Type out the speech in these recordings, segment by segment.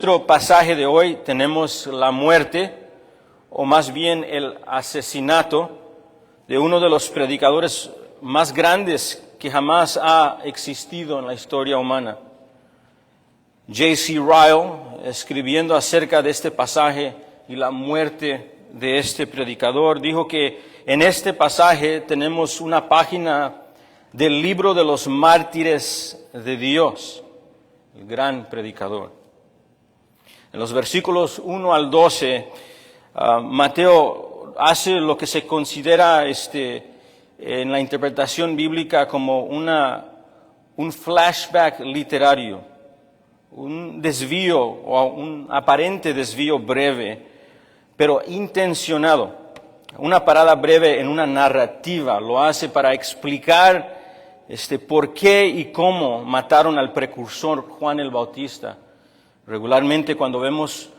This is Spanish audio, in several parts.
nuestro pasaje de hoy tenemos la muerte, o más bien el asesinato, de uno de los predicadores más grandes que jamás ha existido en la historia humana. J.C. Ryle, escribiendo acerca de este pasaje y la muerte de este predicador, dijo que en este pasaje tenemos una página del libro de los mártires de Dios, el gran predicador. En los versículos 1 al 12, Mateo hace lo que se considera en la interpretación bíblica como un flashback literario, un desvío o un aparente desvío breve, pero intencionado. Una parada breve en una narrativa lo hace para explicar por qué y cómo mataron al precursor Juan el Bautista. Regularmente cuando vemos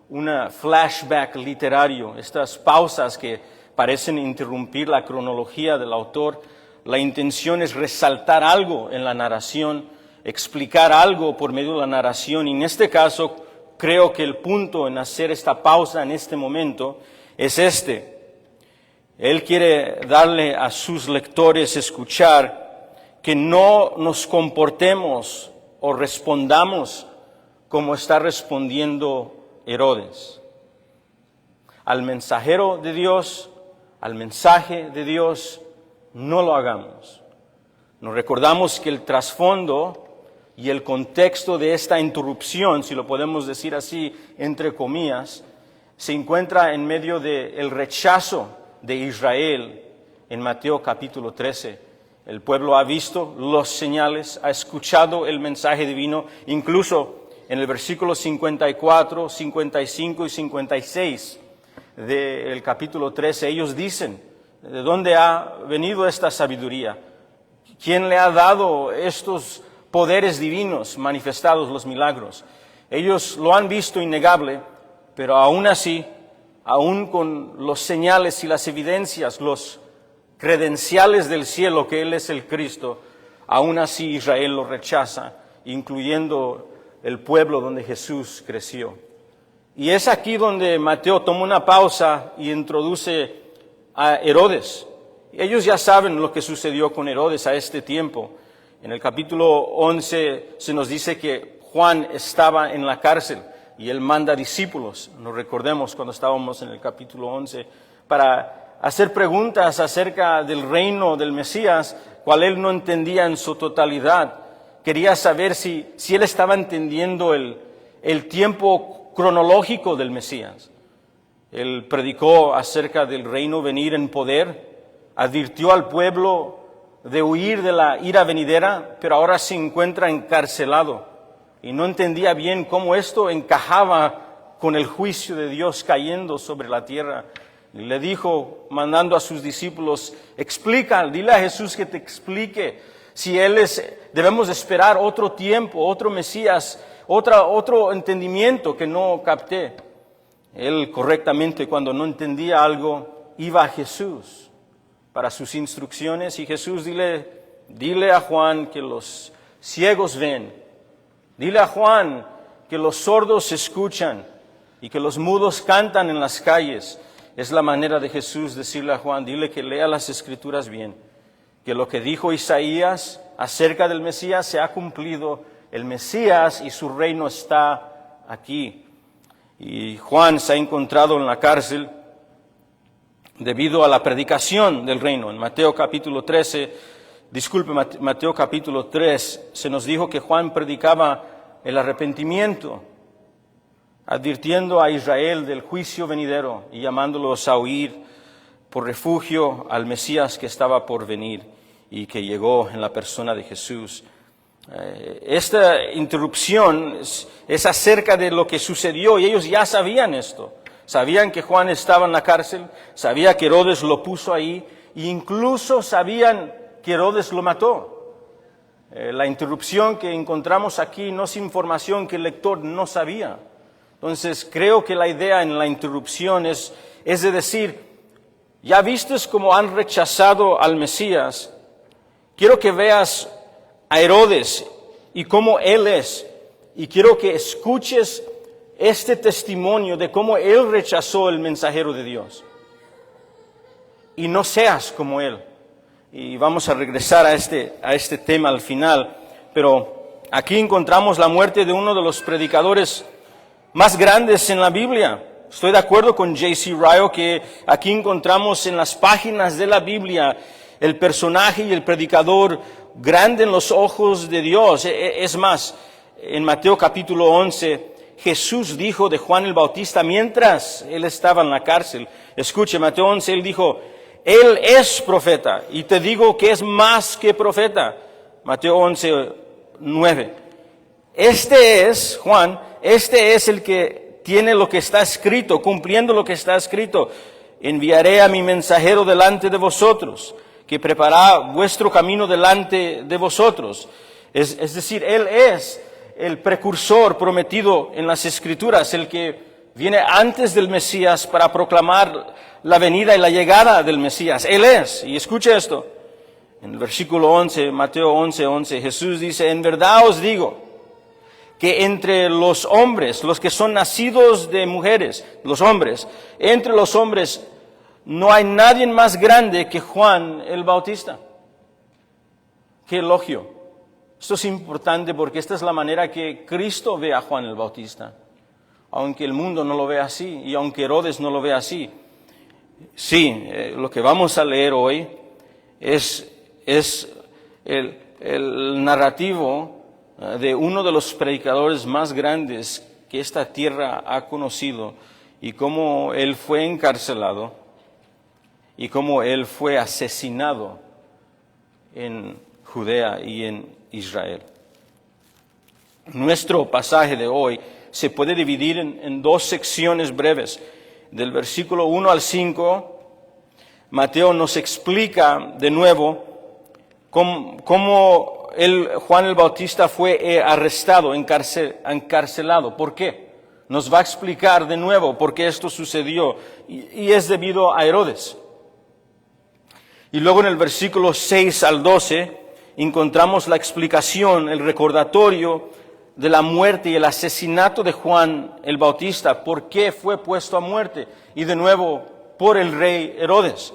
una flashback literario, estas pausas que parecen interrumpir la cronología del autor, la intención es resaltar algo en la narración, explicar algo por medio de la narración. Y en este caso, creo que el punto en hacer esta pausa en este momento es Él quiere darle a sus lectores escuchar que no nos comportemos o respondamos como está respondiendo Herodes. Al mensajero de Dios, al mensaje de Dios, no lo hagamos. Nos recordamos que el trasfondo y el contexto de esta interrupción, si lo podemos decir así, entre comillas, se encuentra en medio del rechazo de Israel en Mateo capítulo 13. El pueblo ha visto los señales, ha escuchado el mensaje divino, incluso en el versículo 54, 55 y 56 del capítulo 13, ellos dicen, ¿de dónde ha venido esta sabiduría? ¿Quién le ha dado estos poderes divinos manifestados, los milagros? Ellos lo han visto innegable, pero aún así, aún con los señales y las evidencias, los credenciales del cielo que Él es el Cristo, aún así Israel lo rechaza, incluyendo el pueblo donde Jesús creció. Y es aquí donde Mateo toma una pausa y introduce a Herodes. Ellos ya saben lo que sucedió con Herodes a este tiempo. En el capítulo 11 se nos dice que Juan estaba en la cárcel y él manda discípulos, nos recordemos cuando estábamos en el capítulo 11, para hacer preguntas acerca del reino del Mesías, cual él no entendía en su totalidad. Quería saber si él estaba entendiendo el tiempo cronológico del Mesías. Él predicó acerca del reino venir en poder, advirtió al pueblo de huir de la ira venidera, pero ahora se encuentra encarcelado y no entendía bien cómo esto encajaba con el juicio de Dios cayendo sobre la tierra. Y le dijo, mandando a sus discípulos, dile a Jesús que te explique si debemos esperar otro tiempo, otro Mesías, otro entendimiento que no capté. Él correctamente, cuando no entendía algo, iba a Jesús para sus instrucciones. Y Jesús, dile a Juan que los ciegos ven. Dile a Juan que los sordos escuchan y que los mudos cantan en las calles. Es la manera de Jesús decirle a Juan, dile que lea las Escrituras bien. Que lo que dijo Isaías acerca del Mesías se ha cumplido. El Mesías y su reino está aquí. Y Juan se ha encontrado en la cárcel debido a la predicación del reino. En Mateo capítulo 3, se nos dijo que Juan predicaba el arrepentimiento, advirtiendo a Israel del juicio venidero y llamándolos a huir por refugio al Mesías que estaba por venir y que llegó en la persona de Jesús. Esta interrupción es acerca de lo que sucedió y ellos ya sabían esto. Sabían que Juan estaba en la cárcel, sabían que Herodes lo puso ahí e incluso sabían que Herodes lo mató. La interrupción que encontramos aquí no es información que el lector no sabía. Entonces creo que la idea en la interrupción es de decir, ya vistes cómo han rechazado al Mesías, quiero que veas a Herodes y cómo él es. Y quiero que escuches este testimonio de cómo él rechazó el mensajero de Dios. Y no seas como él. Y vamos a regresar a este tema al final, pero aquí encontramos la muerte de uno de los predicadores más grandes en la Biblia. Estoy de acuerdo con J.C. Ryle que aquí encontramos en las páginas de la Biblia el personaje y el predicador grande en los ojos de Dios. Es más, en Mateo capítulo 11, Jesús dijo de Juan el Bautista mientras él estaba en la cárcel. Escuche, Mateo 11, él dijo, Él es profeta, y te digo que es más que profeta. Mateo 11, 9. Este es, Juan, este es el que tiene lo que está escrito, cumpliendo lo que está escrito. Enviaré a mi mensajero delante de vosotros, que preparará vuestro camino delante de vosotros. Es decir, Él es el precursor prometido en las Escrituras, el que viene antes del Mesías para proclamar la venida y la llegada del Mesías. Él es, y escuche esto, en el versículo 11, Mateo 11, 11, Jesús dice, en verdad os digo, que entre los hombres, los que son nacidos de mujeres, los hombres, entre los hombres no hay nadie más grande que Juan el Bautista. Qué elogio. Esto es importante porque esta es la manera que Cristo ve a Juan el Bautista. Aunque el mundo no lo vea así y aunque Herodes no lo vea así. Sí, lo que vamos a leer hoy es el narrativo de uno de los predicadores más grandes que esta tierra ha conocido y cómo él fue encarcelado y cómo él fue asesinado en Judea y en Israel. Nuestro pasaje de hoy se puede dividir en dos secciones breves. Del versículo 1 al 5, Mateo nos explica de nuevo cómo Juan el Bautista fue arrestado, encarcelado. ¿Por qué? Nos va a explicar de nuevo por qué esto sucedió y es debido a Herodes. Y luego en el versículo 6 al 12 encontramos la explicación, el recordatorio de la muerte y el asesinato de Juan el Bautista, por qué fue puesto a muerte, y de nuevo por el rey Herodes.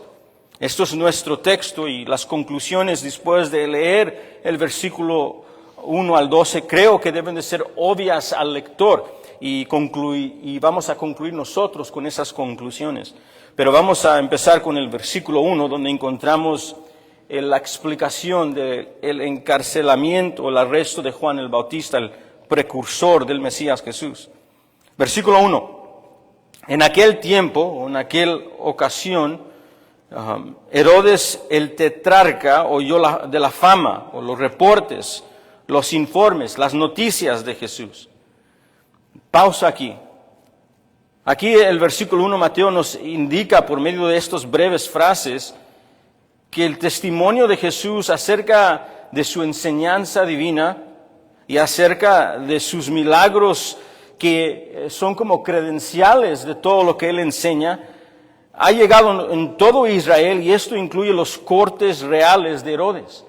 Esto es nuestro texto y las conclusiones después de leer el versículo 1 al 12 creo que deben de ser obvias al lector y vamos a concluir nosotros con esas conclusiones. Pero vamos a empezar con el versículo 1 donde encontramos la explicación del encarcelamiento, el arresto de Juan el Bautista, el precursor del Mesías Jesús. Versículo 1. En aquel tiempo, o en aquella ocasión, Herodes el tetrarca oyó de la fama, o los reportes, los informes, las noticias de Jesús. Pausa aquí. Aquí el versículo 1, Mateo nos indica por medio de estas breves frases que el testimonio de Jesús acerca de su enseñanza divina y acerca de sus milagros que son como credenciales de todo lo que él enseña, ha llegado en todo Israel y esto incluye los cortes reales de Herodes.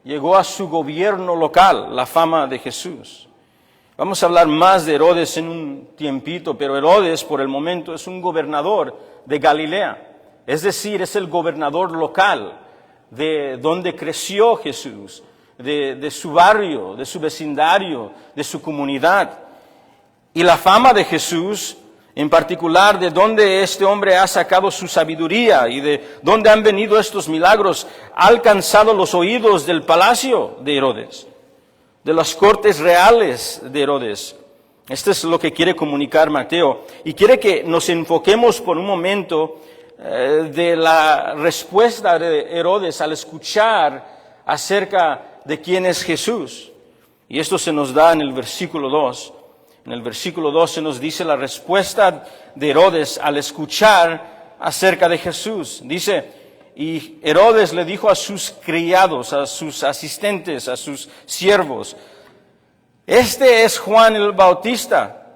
Llegó a su gobierno local la fama de Jesús. Vamos a hablar más de Herodes en un tiempito, pero Herodes por el momento es un gobernador de Galilea. Es decir, es el gobernador local de donde creció Jesús, de su barrio, de su vecindario, de su comunidad. Y la fama de Jesús, en particular de dónde este hombre ha sacado su sabiduría y de dónde han venido estos milagros, ha alcanzado los oídos del palacio de Herodes, de las cortes reales de Herodes. Esto es lo que quiere comunicar Mateo. Y quiere que nos enfoquemos por un momento de la respuesta de Herodes al escuchar acerca de quién es Jesús. Y esto se nos da en el versículo 2. En el versículo 2 se nos dice la respuesta de Herodes al escuchar acerca de Jesús. Dice, y Herodes le dijo a sus criados, a sus asistentes, a sus siervos, este es Juan el Bautista.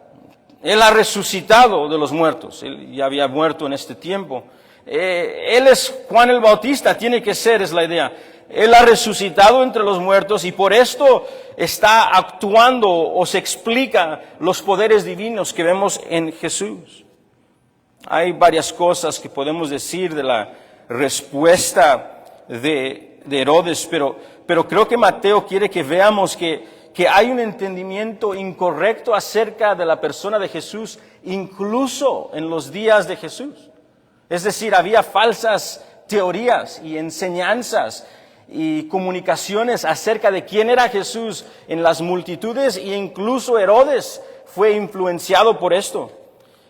Él ha resucitado de los muertos. Él ya había muerto en este tiempo. Él es Juan el Bautista, tiene que ser, es la idea. Él ha resucitado entre los muertos y por esto está actuando o se explica los poderes divinos que vemos en Jesús. Hay varias cosas que podemos decir de la respuesta de Herodes, pero creo que Mateo quiere que veamos que hay un entendimiento incorrecto acerca de la persona de Jesús, incluso en los días de Jesús. Es decir, había falsas teorías y enseñanzas y comunicaciones acerca de quién era Jesús en las multitudes, e incluso Herodes fue influenciado por esto.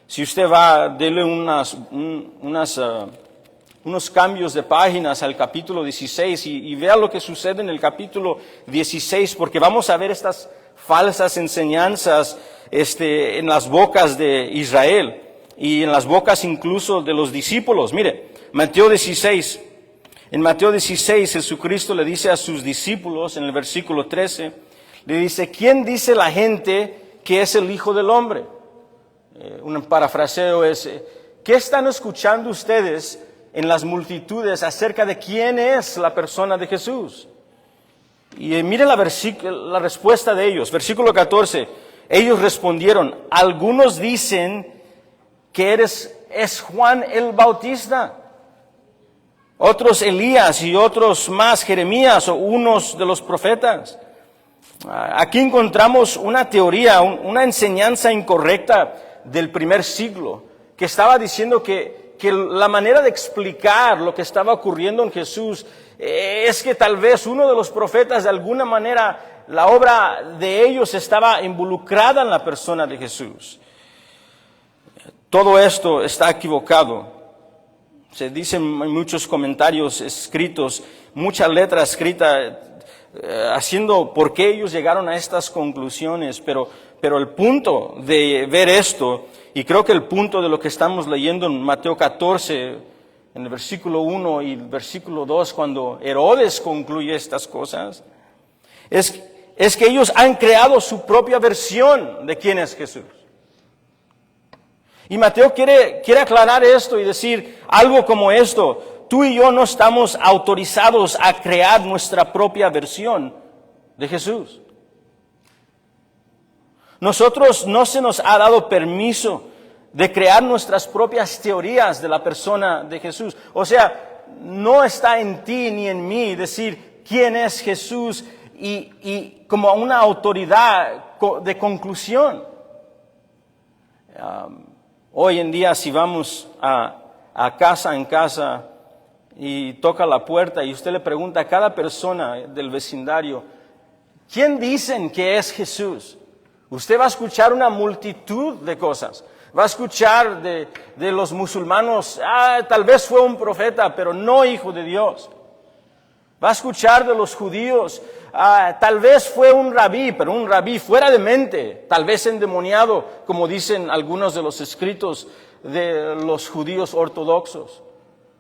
Si usted va, dele unos cambios de páginas al capítulo 16 y vea lo que sucede en el capítulo 16, porque vamos a ver estas falsas enseñanzas en las bocas de Israel y en las bocas incluso de los discípulos. Mire, Mateo 16. En Mateo 16, Jesucristo le dice a sus discípulos, en el versículo 13, le dice, ¿quién dice la gente que es el Hijo del Hombre? Un parafraseo es, ¿qué están escuchando ustedes en las multitudes acerca de quién es la persona de Jesús? Y mire la respuesta de ellos, versículo 14, ellos respondieron, algunos dicen que es Juan el Bautista, otros Elías y otros más Jeremías o unos de los profetas. Aquí encontramos una teoría, una enseñanza incorrecta del primer siglo, que estaba diciendo que la manera de explicar lo que estaba ocurriendo en Jesús es que tal vez uno de los profetas, de alguna manera, la obra de ellos estaba involucrada en la persona de Jesús. Todo esto está equivocado. Se dicen muchos comentarios escritos, mucha letra escrita, haciendo por qué ellos llegaron a estas conclusiones, pero el punto de ver esto, y creo que el punto de lo que estamos leyendo en Mateo 14, en el versículo 1 y el versículo 2, cuando Herodes concluye estas cosas, es que ellos han creado su propia versión de quién es Jesús. Y Mateo quiere aclarar esto y decir algo como esto: tú y yo no estamos autorizados a crear nuestra propia versión de Jesús. Nosotros no se nos ha dado permiso de crear nuestras propias teorías de la persona de Jesús. O sea, no está en ti ni en mí decir quién es Jesús y como una autoridad de conclusión. Hoy en día, si vamos a casa en casa y toca la puerta y usted le pregunta a cada persona del vecindario, ¿quién dicen que es Jesús? Usted va a escuchar una multitud de cosas. Va a escuchar de los musulmanos, tal vez fue un profeta, pero no hijo de Dios. Va a escuchar de los judíos, tal vez fue un rabí, pero un rabí fuera de mente, tal vez endemoniado, como dicen algunos de los escritos de los judíos ortodoxos.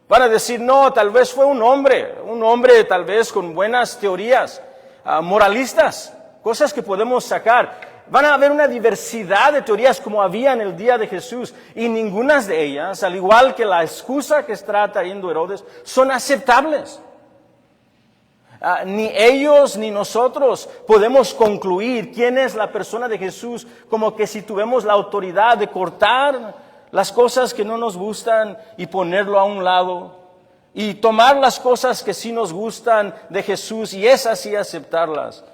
Van a decir, no, tal vez fue un hombre tal vez con buenas teorías, moralistas, cosas que podemos sacar. Van a haber una diversidad de teorías como había en el día de Jesús, y ninguna de ellas, al igual que la excusa que está trayendo Herodes, son aceptables. Ni ellos ni nosotros podemos concluir quién es la persona de Jesús como que si tuviéramos la autoridad de cortar las cosas que no nos gustan y ponerlo a un lado, y tomar las cosas que sí nos gustan de Jesús y esas sí aceptarlas.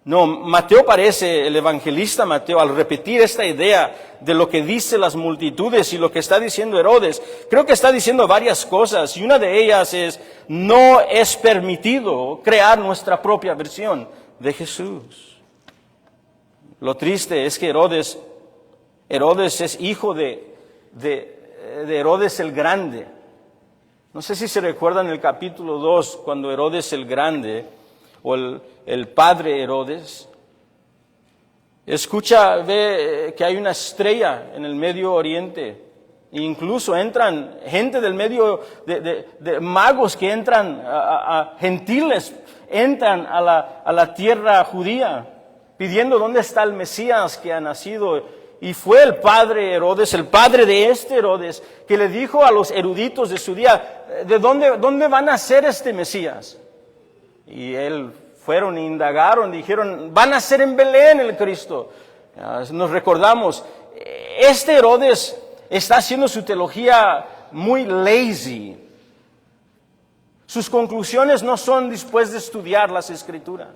No, Mateo parece, el evangelista Mateo, al repetir esta idea de lo que dice las multitudes y lo que está diciendo Herodes, creo que está diciendo varias cosas, y una de ellas es, no es permitido crear nuestra propia versión de Jesús. Lo triste es que Herodes es hijo de Herodes el Grande. No sé si se recuerdan el capítulo 2, cuando Herodes el Grande, o el padre Herodes, ve que hay una estrella en el Medio Oriente, e incluso entran gente del medio, de magos que entran, gentiles, entran a la tierra judía, pidiendo dónde está el Mesías que ha nacido. Y fue el padre Herodes, el padre de este Herodes, que le dijo a los eruditos de su día, ¿de dónde van a nacer este Mesías? Y él fueron e indagaron, dijeron, van a ser en Belén el Cristo. Nos recordamos, este Herodes está haciendo su teología muy lazy. Sus conclusiones no son después de estudiar las Escrituras.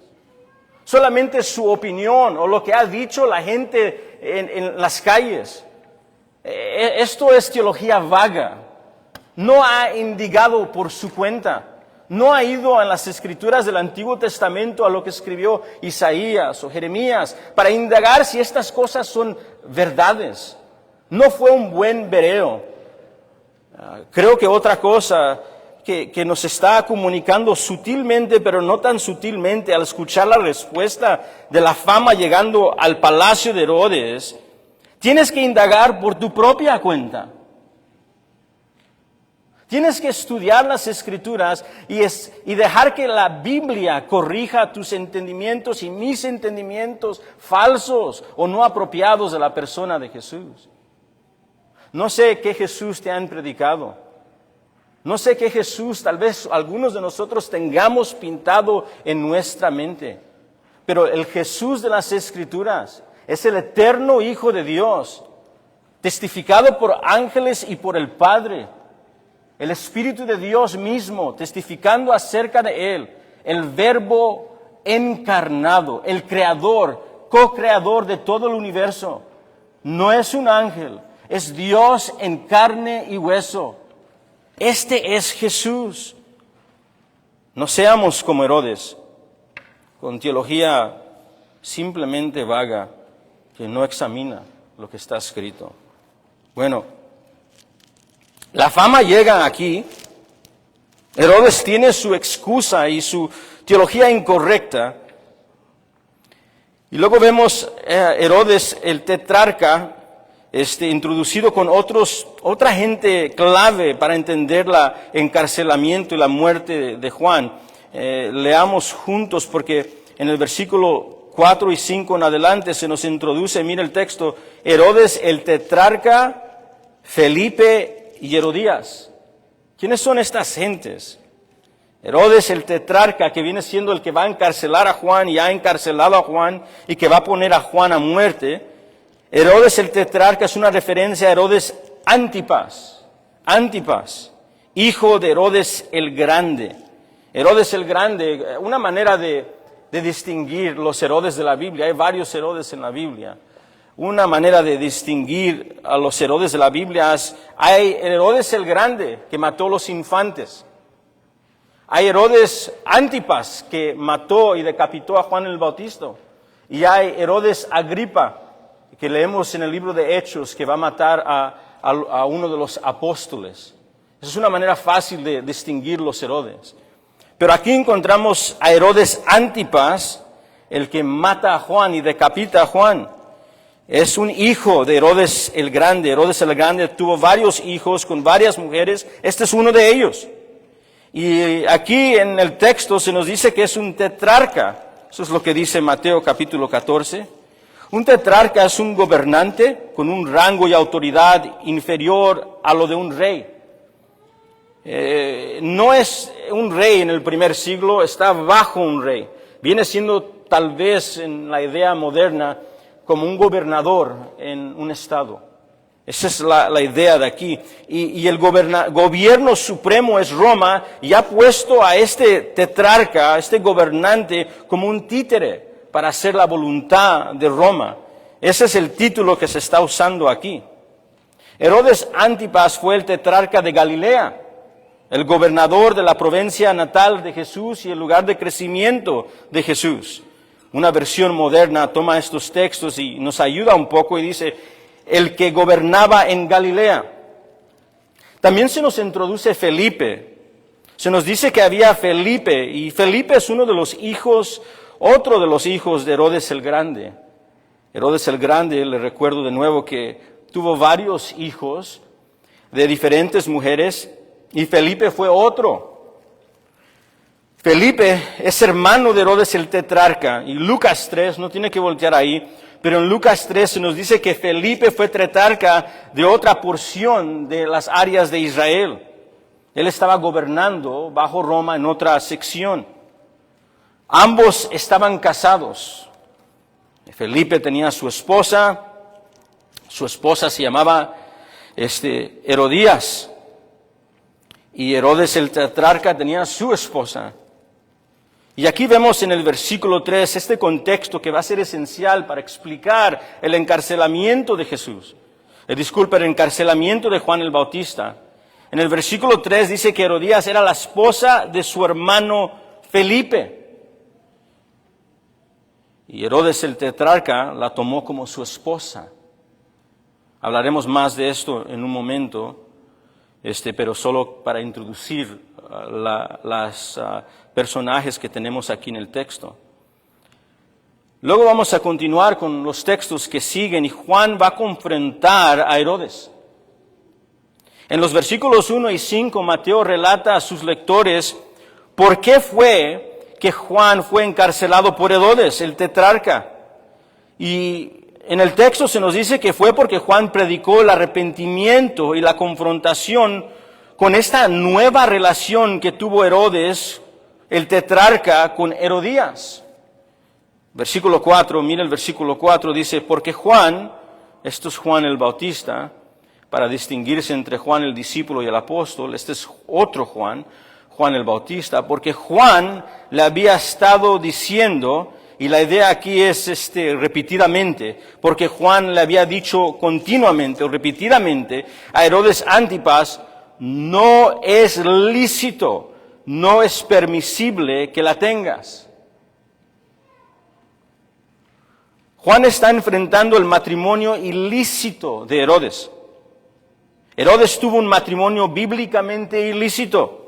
Solamente su opinión o lo que ha dicho la gente en las calles. Esto es teología vaga. No ha indagado por su cuenta. No ha ido a las Escrituras del Antiguo Testamento a lo que escribió Isaías o Jeremías para indagar si estas cosas son verdades. No fue un buen bereo. Creo que otra cosa que nos está comunicando sutilmente, pero no tan sutilmente, al escuchar la respuesta de la fama llegando al palacio de Herodes, tienes que indagar por tu propia cuenta. Tienes que estudiar las Escrituras y dejar que la Biblia corrija tus entendimientos y mis entendimientos falsos o no apropiados de la persona de Jesús. No sé qué Jesús te han predicado. No sé qué Jesús tal vez algunos de nosotros tengamos pintado en nuestra mente. Pero el Jesús de las Escrituras es el eterno Hijo de Dios, testificado por ángeles y por el Padre. El Espíritu de Dios mismo testificando acerca de Él, el Verbo encarnado, el Creador, co-creador de todo el universo. No es un ángel, es Dios en carne y hueso. Este es Jesús. No seamos como Herodes, con teología simplemente vaga, que no examina lo que está escrito. Bueno, la fama llega aquí. Herodes tiene su excusa y su teología incorrecta. Y luego vemos Herodes, el tetrarca, introducido con otra gente clave para entender el encarcelamiento y la muerte de Juan. Leamos juntos porque en el versículo 4 y 5 en adelante se nos introduce, mira el texto, Herodes el tetrarca, Felipe y Herodías. ¿Quiénes son estas gentes? Herodes el tetrarca, que viene siendo el que va a encarcelar a Juan y ha encarcelado a Juan y que va a poner a Juan a muerte. Herodes el tetrarca es una referencia a Herodes Antipas, hijo de Herodes el Grande. Herodes el Grande, una manera de distinguir los Herodes de la Biblia, hay varios Herodes en la Biblia. Una manera de distinguir a los Herodes de la Biblia es, hay Herodes el Grande, que mató a los infantes. Hay Herodes Antipas, que mató y decapitó a Juan el Bautista. Y hay Herodes Agripa, que leemos en el libro de Hechos, que va a matar a uno de los apóstoles. Esa es una manera fácil de distinguir los Herodes. Pero aquí encontramos a Herodes Antipas, el que mata a Juan y decapita a Juan. Es un hijo de Herodes el Grande. Herodes el Grande tuvo varios hijos con varias mujeres. Este es uno de ellos. Y aquí en el texto se nos dice que es un tetrarca. Eso es lo que dice Mateo capítulo 14. Un tetrarca es un gobernante con un rango y autoridad inferior a lo de un rey. No es un rey en el primer siglo, está bajo un rey. Viene siendo tal vez en la idea moderna como un gobernador en un estado. Esa es la idea de aquí. Y el gobierno supremo es Roma y ha puesto a este tetrarca, a este gobernante, como un títere para hacer la voluntad de Roma. Ese es el título que se está usando aquí. Herodes Antipas fue el tetrarca de Galilea, el gobernador de la provincia natal de Jesús y el lugar de crecimiento de Jesús. Una versión moderna toma estos textos y nos ayuda un poco y dice, el que gobernaba en Galilea. También se nos introduce Felipe. Se nos dice que había Felipe, y Felipe es otro de los hijos de Herodes el Grande. Herodes el Grande, le recuerdo de nuevo que tuvo varios hijos de diferentes mujeres, y Felipe fue otro. Felipe es hermano de Herodes el tetrarca, y Lucas 3, no tiene que voltear ahí, pero en Lucas 3 se nos dice que Felipe fue tetrarca de otra porción de las áreas de Israel. Él estaba gobernando bajo Roma en otra sección. Ambos estaban casados. Felipe tenía su esposa se llamaba Herodías, y Herodes el tetrarca tenía su esposa. Y aquí vemos en el versículo 3 este contexto que va a ser esencial para explicar el encarcelamiento de Jesús. El encarcelamiento de Juan el Bautista. En el versículo 3 dice que Herodías era la esposa de su hermano Felipe. Y Herodes el tetrarca la tomó como su esposa. Hablaremos más de esto en un momento, pero solo para introducir los personajes que tenemos aquí en el texto. Luego vamos a continuar con los textos que siguen y Juan va a confrontar a Herodes. En los versículos 1 y 5, Mateo relata a sus lectores por qué fue que Juan fue encarcelado por Herodes, el tetrarca. Y en el texto se nos dice que fue porque Juan predicó el arrepentimiento y la confrontación con esta nueva relación que tuvo Herodes, el tetrarca, con Herodías. Versículo 4, mira el versículo 4, dice, porque Juan, esto es Juan el Bautista, para distinguirse entre Juan el discípulo y el apóstol, este es otro Juan, Juan el Bautista, porque Juan le había estado diciendo, y la idea aquí es repetidamente, porque Juan le había dicho continuamente o repetidamente a Herodes Antipas, no es lícito, no es permisible que la tengas. Juan está enfrentando el matrimonio ilícito de Herodes. Herodes tuvo un matrimonio bíblicamente ilícito.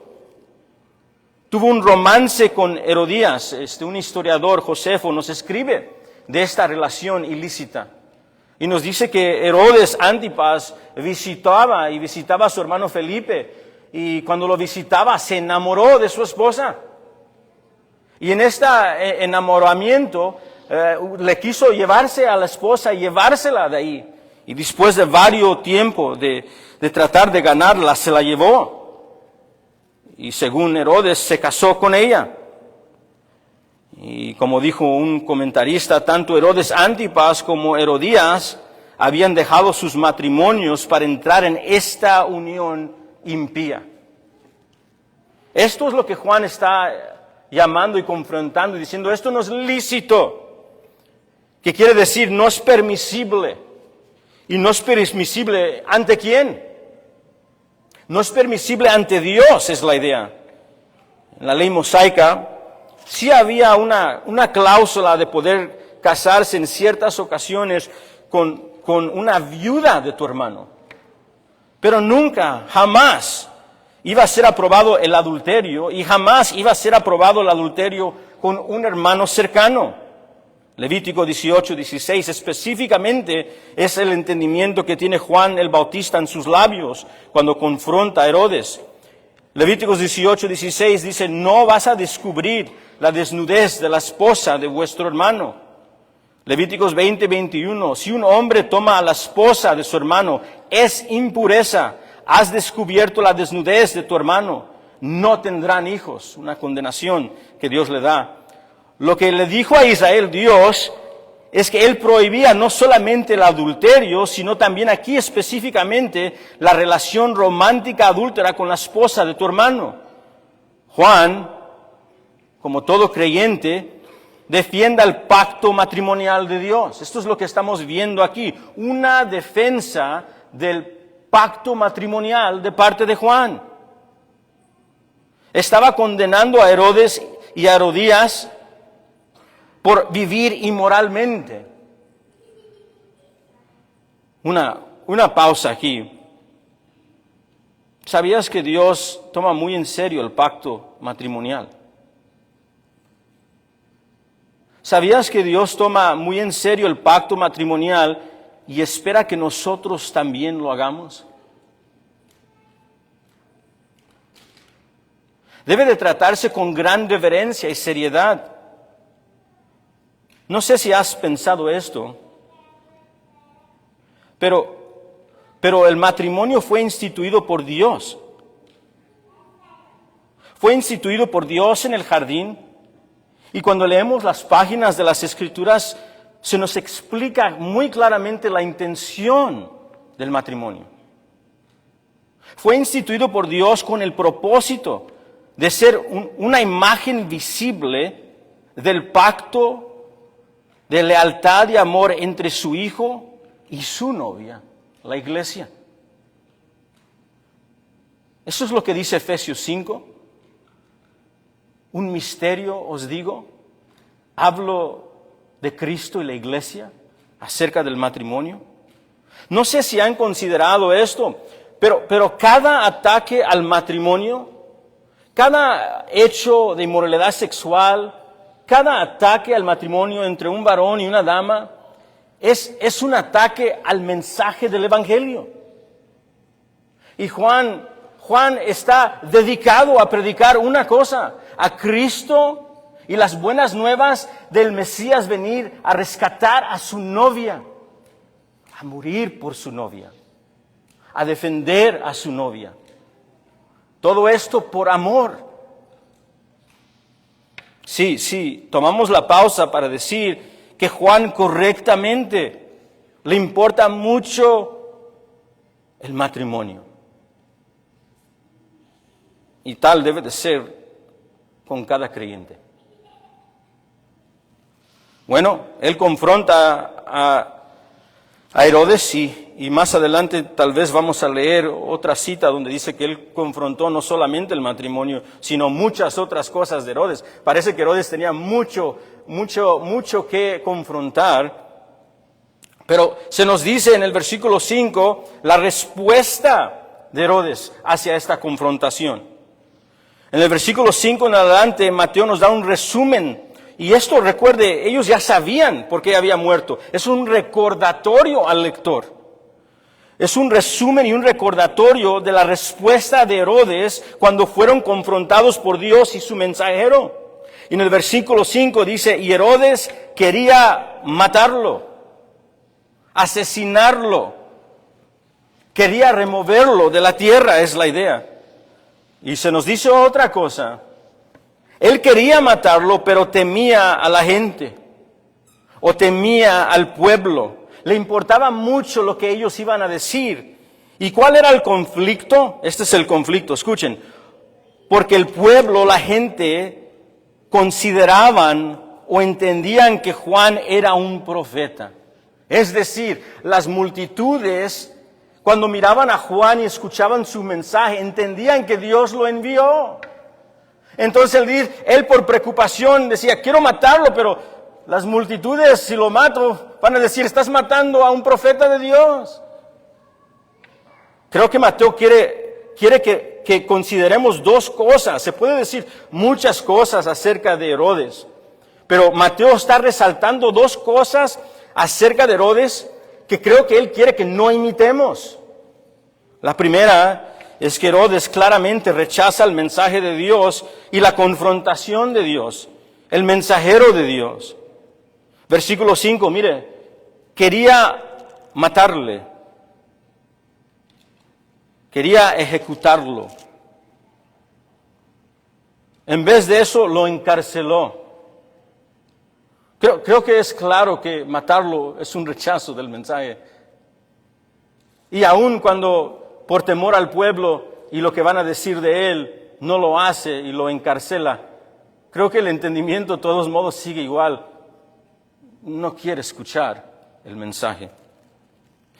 Tuvo un romance con Herodías. Un historiador, Josefo, nos escribe de esta relación ilícita. Y nos dice que Herodes Antipas visitaba a su hermano Felipe. Y cuando lo visitaba se enamoró de su esposa. Y en este enamoramiento le quiso llevarse a la esposa y llevársela de ahí. Y después de varios tiempos de tratar de ganarla, se la llevó. Y según Herodes, se casó con ella. Y como dijo un comentarista, tanto Herodes Antipas como Herodías habían dejado sus matrimonios para entrar en esta unión impía. Esto es lo que Juan está llamando y confrontando y diciendo, esto no es lícito. ¿Qué quiere decir? No es permisible. ¿Y no es permisible ante quién? No es permisible ante Dios, es la idea. En la ley mosaica sí había una cláusula de poder casarse en ciertas ocasiones con una viuda de tu hermano. Pero nunca, jamás iba a ser aprobado el adulterio y jamás iba a ser aprobado el adulterio con un hermano cercano. Levítico 18, 16, específicamente es el entendimiento que tiene Juan el Bautista en sus labios cuando confronta a Herodes. Levíticos 18, 16 dice, no vas a descubrir la desnudez de la esposa de vuestro hermano. Levíticos 20, 21, si un hombre toma a la esposa de su hermano, es impureza, has descubierto la desnudez de tu hermano, no tendrán hijos, una condenación que Dios le da. Lo que le dijo a Israel Dios es que Él prohibía no solamente el adulterio, sino también aquí específicamente la relación romántica adúltera con la esposa de tu hermano. Juan, como todo creyente, defienda el pacto matrimonial de Dios. Esto es lo que estamos viendo aquí, una defensa del pacto matrimonial de parte de Juan. Estaba condenando a Herodes y a Herodías por vivir inmoralmente. Una pausa aquí. ¿Sabías que Dios toma muy en serio el pacto matrimonial? ¿Sabías que Dios toma muy en serio el pacto matrimonial y espera que nosotros también lo hagamos? Debe de tratarse con gran reverencia y seriedad. No sé si has pensado esto, pero el matrimonio fue instituido por Dios. Fue instituido por Dios en el jardín Y cuando leemos las páginas de las Escrituras, se nos explica muy claramente la intención del matrimonio. Fue instituido por Dios con el propósito de ser una imagen visible del pacto de lealtad y amor entre su Hijo y su novia, la iglesia. Eso es lo que dice Efesios 5. Un misterio os digo, hablo de Cristo y la iglesia acerca del matrimonio. No sé si han considerado esto, pero cada ataque al matrimonio, cada hecho de inmoralidad sexual, cada ataque al matrimonio entre un varón y una dama, es un ataque al mensaje del Evangelio. Y Juan está dedicado a predicar una cosa, a Cristo y las buenas nuevas del Mesías venir a rescatar a su novia, a morir por su novia, a defender a su novia. Todo esto por amor. Sí, tomamos la pausa para decir que Juan correctamente le importa mucho el matrimonio. Y tal debe de ser con cada creyente. Bueno, él confronta a Herodes y más adelante tal vez vamos a leer otra cita donde dice que él confrontó no solamente el matrimonio, sino muchas otras cosas de Herodes. Parece que Herodes tenía mucho que confrontar. Pero se nos dice en el versículo 5 la respuesta de Herodes hacia esta confrontación. En el versículo 5 en adelante, Mateo nos da un resumen. Y esto, recuerde, ellos ya sabían por qué había muerto. Es un recordatorio al lector. Es un resumen y un recordatorio de la respuesta de Herodes cuando fueron confrontados por Dios y su mensajero. Y en el versículo 5 dice, y Herodes quería matarlo, asesinarlo, quería removerlo de la tierra, es la idea. Y se nos dice otra cosa. Él quería matarlo, pero temía a la gente, o temía al pueblo. Le importaba mucho lo que ellos iban a decir. ¿Y cuál era el conflicto? Este es el conflicto, escuchen. Porque el pueblo, la gente, consideraban o entendían que Juan era un profeta. Es decir, las multitudes, cuando miraban a Juan y escuchaban su mensaje, entendían que Dios lo envió. Entonces él por preocupación decía, quiero matarlo, pero las multitudes, si lo mato, van a decir, estás matando a un profeta de Dios. Creo que Mateo quiere que consideremos dos cosas. Se puede decir muchas cosas acerca de Herodes, pero Mateo está resaltando dos cosas acerca de Herodes que creo que él quiere que no imitemos. La primera es que Herodes claramente rechaza el mensaje de Dios y la confrontación de Dios, el mensajero de Dios. Versículo 5, mire, quería matarle, quería ejecutarlo. En vez de eso, lo encarceló. Creo que es claro que matarlo es un rechazo del mensaje. Y aun cuando por temor al pueblo y lo que van a decir de él, no lo hace y lo encarcela, creo que el entendimiento de todos modos sigue igual. No quiere escuchar el mensaje.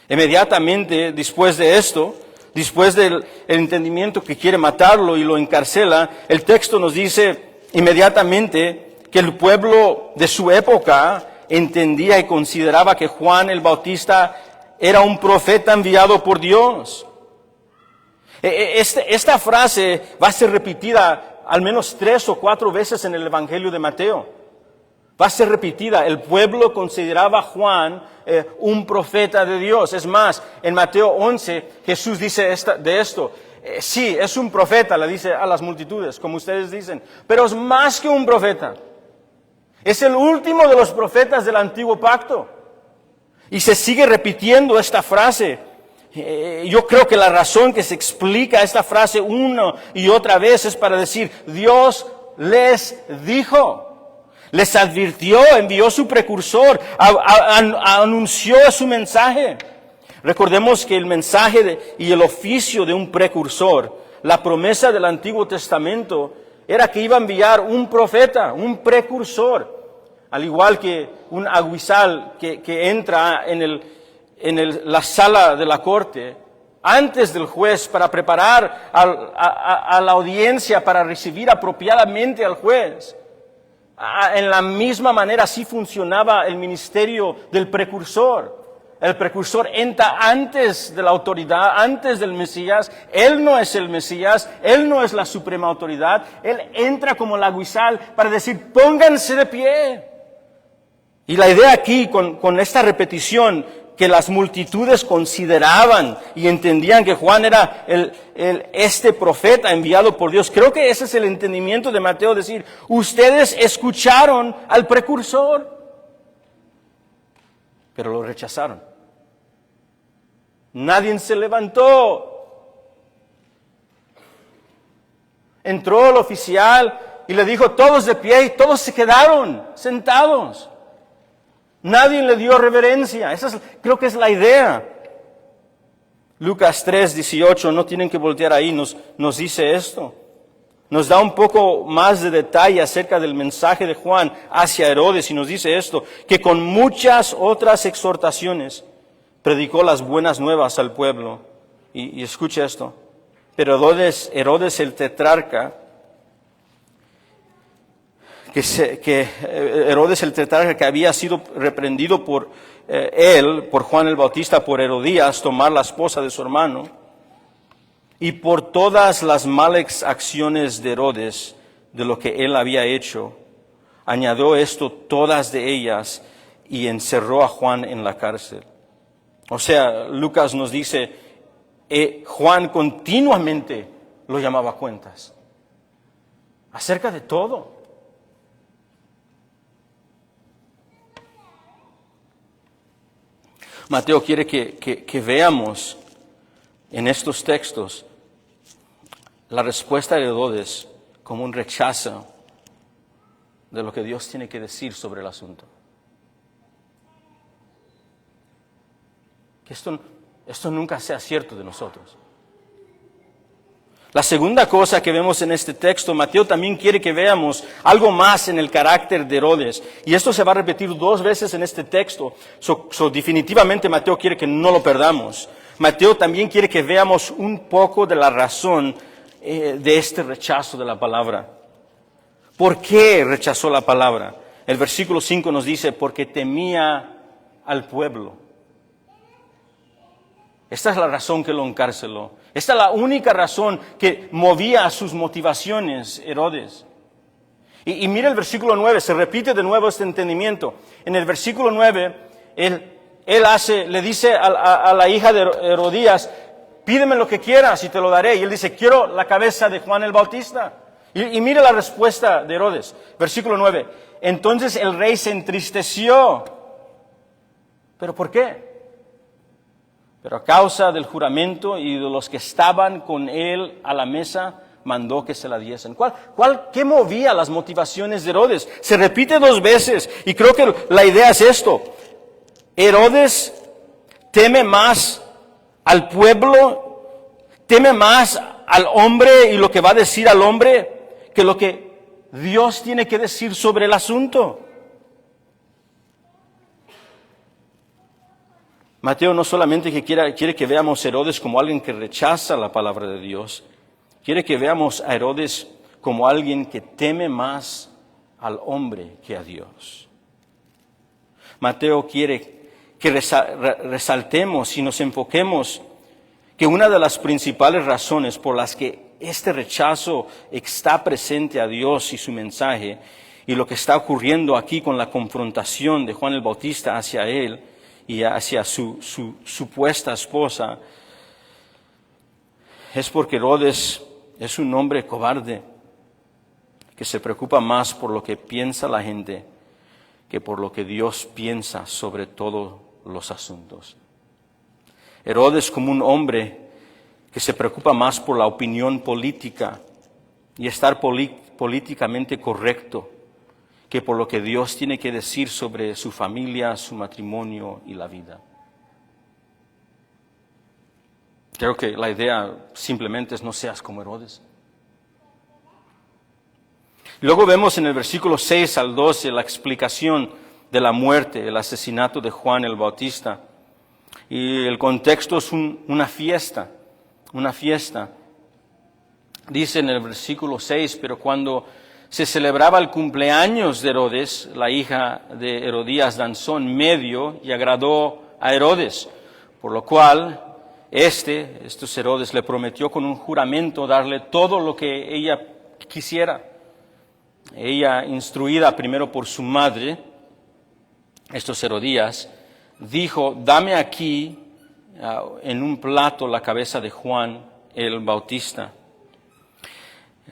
Inmediatamente después de esto, después del entendimiento que quiere matarlo y lo encarcela, el texto nos dice inmediatamente que el pueblo de su época entendía y consideraba que Juan el Bautista era un profeta enviado por Dios. Esta frase va a ser repetida al menos 3 o 4 veces en el Evangelio de Mateo. Va a ser repetida. El pueblo consideraba a Juan un profeta de Dios. Es más, en Mateo 11 Jesús dice de esto. Sí, es un profeta, le dice a las multitudes, como ustedes dicen. Pero es más que un profeta. Es el último de los profetas del Antiguo Pacto. Y se sigue repitiendo esta frase. Yo creo que la razón que se explica esta frase una y otra vez es para decir, Dios les dijo. Les advirtió, envió su precursor, anunció su mensaje. Recordemos que el mensaje y el oficio de un precursor, la promesa del Antiguo Testamento, era que iba a enviar un profeta, un precursor, al igual que un alguacil que entra en la sala de la corte antes del juez para preparar a la audiencia para recibir apropiadamente al juez. En la misma manera así funcionaba el ministerio del precursor. El precursor entra antes de la autoridad, antes del Mesías. Él no es el Mesías, Él no es la suprema autoridad. Él entra como el alguacil para decir, pónganse de pie. Y la idea aquí, con esta repetición, que las multitudes consideraban y entendían que Juan era este profeta enviado por Dios. Creo que ese es el entendimiento de Mateo, decir, ustedes escucharon al precursor, pero lo rechazaron. Nadie se levantó. Entró el oficial y le dijo, todos de pie, y todos se quedaron sentados. Nadie le dio reverencia. Creo que es la idea. Lucas 3:18, no tienen que voltear ahí, nos dice esto. Nos da un poco más de detalle acerca del mensaje de Juan hacia Herodes y nos dice esto, que con muchas otras exhortaciones predicó las buenas nuevas al pueblo. Y escucha esto, pero Herodes el tetrarca, Herodes el tetrarca, que había sido reprendido por Juan el Bautista, por Herodías, tomar la esposa de su hermano, y por todas las malas acciones de Herodes, de lo que él había hecho, añadió esto todas de ellas, y encerró a Juan en la cárcel. O sea, Lucas nos dice, Juan continuamente lo llamaba a cuentas, acerca de todo. Mateo quiere que veamos en estos textos la respuesta de Herodes como un rechazo de lo que Dios tiene que decir sobre el asunto. Que esto nunca sea cierto de nosotros. La segunda cosa que vemos en este texto, Mateo también quiere que veamos algo más en el carácter de Herodes. Y esto se va a repetir 2 veces en este texto. Definitivamente Mateo quiere que no lo perdamos. Mateo también quiere que veamos un poco de la razón de este rechazo de la palabra. ¿Por qué rechazó la palabra? El versículo 5 nos dice, porque temía al pueblo. Esta es la razón que lo encarceló. Esta es la única razón que movía a sus motivaciones Herodes. Y mira el versículo 9, se repite de nuevo este entendimiento. En el versículo 9, él le dice a la hija de Herodías, pídeme lo que quieras y te lo daré. Y él dice, quiero la cabeza de Juan el Bautista. Y mira la respuesta de Herodes, versículo 9. Entonces el rey se entristeció. ¿Pero por qué? Pero a causa del juramento y de los que estaban con él a la mesa, mandó que se la diesen. ¿Qué movía las motivaciones de Herodes? Se repite 2 veces y creo que la idea es esto. Herodes teme más al pueblo, teme más al hombre y lo que va a decir al hombre que lo que Dios tiene que decir sobre el asunto. Mateo no solamente quiere que veamos a Herodes como alguien que rechaza la palabra de Dios, quiere que veamos a Herodes como alguien que teme más al hombre que a Dios. Mateo quiere que resaltemos y nos enfoquemos que una de las principales razones por las que este rechazo está presente a Dios y su mensaje, y lo que está ocurriendo aquí con la confrontación de Juan el Bautista hacia él, y hacia su supuesta esposa, es porque Herodes es un hombre cobarde que se preocupa más por lo que piensa la gente que por lo que Dios piensa sobre todos los asuntos. Herodes, como un hombre que se preocupa más por la opinión política y estar políticamente correcto que por lo que Dios tiene que decir sobre su familia, su matrimonio y la vida. Creo que la idea simplemente es no seas como Herodes. Luego vemos en el versículo 6 al 12 la explicación de la muerte, el asesinato de Juan el Bautista. Y el contexto es una fiesta. Dice en el versículo 6, pero cuando se celebraba el cumpleaños de Herodes, la hija de Herodías danzó en medio y agradó a Herodes, por lo cual estos Herodes le prometió con un juramento darle todo lo que ella quisiera. Ella, instruida primero por su madre, estos Herodías, dijo, dame aquí en un plato la cabeza de Juan el Bautista.